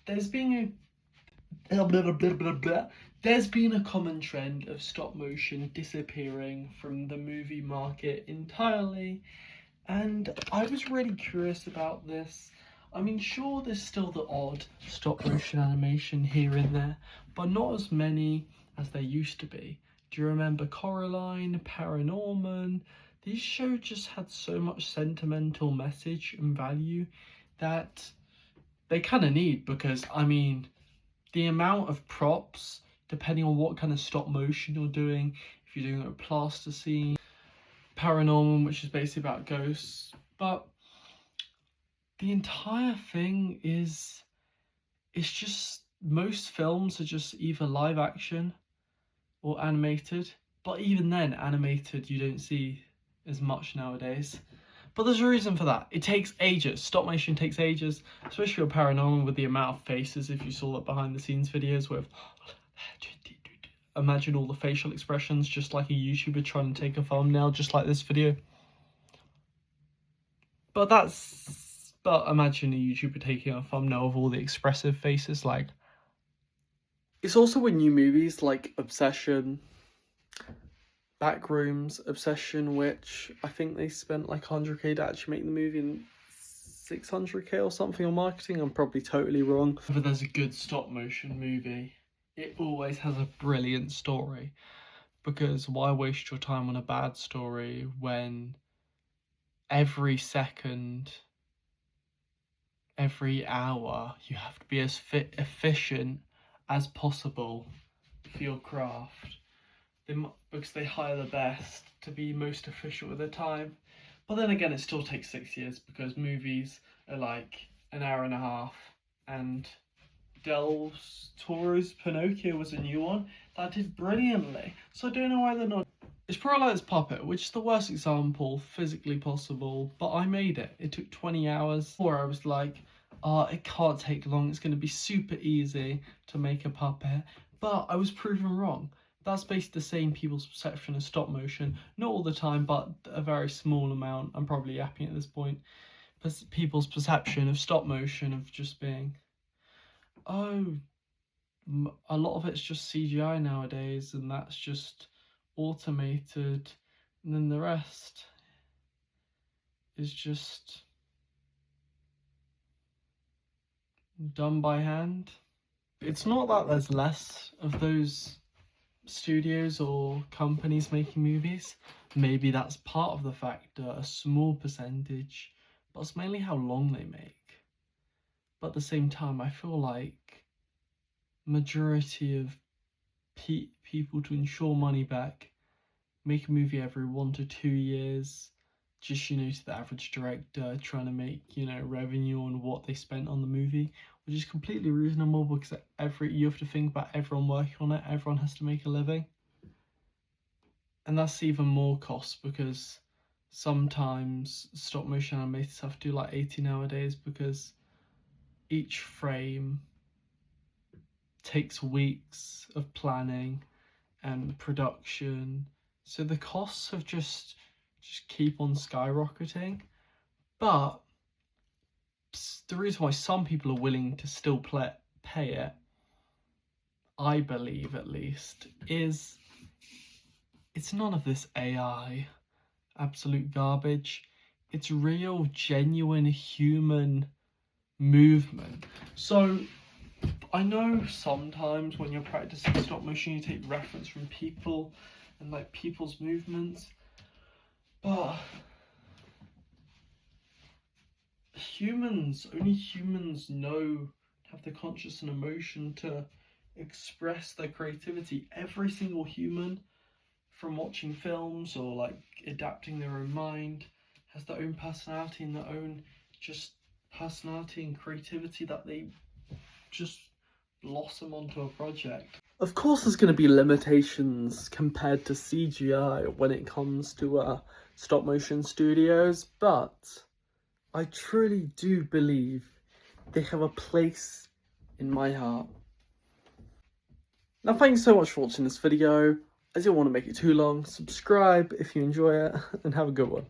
there's been a common trend of stop motion disappearing from the movie market entirely, and I was really curious about this. I mean, sure, there's still the odd stop motion animation here and there, but not as many as there used to be. Do you remember Coraline, Paranorman? These shows just had so much sentimental message and value that they kind of need, because, I mean, the amount of props, depending on what kind of stop motion you're doing, if you're doing a plasticine, Paranorman, which is basically about ghosts, but the entire thing is, it's just, most films are just either live action or animated, but even then, animated you don't see as much nowadays. But there's a reason for that. It takes ages. Stop motion takes ages, especially with Paranormal, with the amount of faces. If you saw the behind the scenes videos with, imagine all the facial expressions, just like a YouTuber trying to take a thumbnail, just like this video. But imagine a YouTuber taking a thumbnail of all the expressive faces. Like, it's also with new movies like Obsession, Backrooms, Obsession, which I think they spent like 100k to actually make the movie and 600k or something on marketing. I'm probably totally wrong. If there's a good stop motion movie, it always has a brilliant story, because why waste your time on a bad story when every second, every hour, you have to be as efficient as possible for your craft. Because they hire the best to be most efficient with their time. But then again, it still takes 6 years, because movies are like an hour and a half, and Del Toro's Pinocchio was a new one that did brilliantly. So I don't know why they're not. It's probably like this puppet, which is the worst example physically possible, but I made it. It took 20 hours. Or I was like, it can't take long, it's going to be super easy to make a puppet. But I was proven wrong. That's basically the same people's perception of stop motion. Not all the time, but a very small amount. I'm probably yapping at this point. But people's perception of stop motion of just being, oh, a lot of it's just CGI nowadays, and that's just automated, and then the rest is just done by hand. It's not that there's less of those studios or companies making movies. Maybe that's part of the factor, a small percentage, but it's mainly how long they make. But at the same time, I feel like majority of people, to ensure money back, make a movie every 1 to 2 years, just, to the average director trying to make, revenue on what they spent on the movie, which is completely reasonable, because you have to think about everyone working on it, everyone has to make a living. And that's even more cost, because sometimes stop motion animators have to do like 80 nowadays, because each frame takes weeks of planning and production. So the costs have just keep on skyrocketing. But the reason why some people are willing to still pay it, I believe at least, is it's none of this AI absolute garbage. It's real, genuine human movement. So I know sometimes when you're practicing stop motion, you take reference from people and like people's movements, but only humans have the conscious and emotion to express their creativity. Every single human, from watching films or like adapting their own mind, has their own personality and their own just personality and creativity that they just blossom onto a project. Of course there's going to be limitations compared to CGI when it comes to stop motion studios, but I truly do believe they have a place in my heart. Now, thanks so much for watching this video. I didn't want to make it too long. Subscribe if you enjoy it, and have a good one.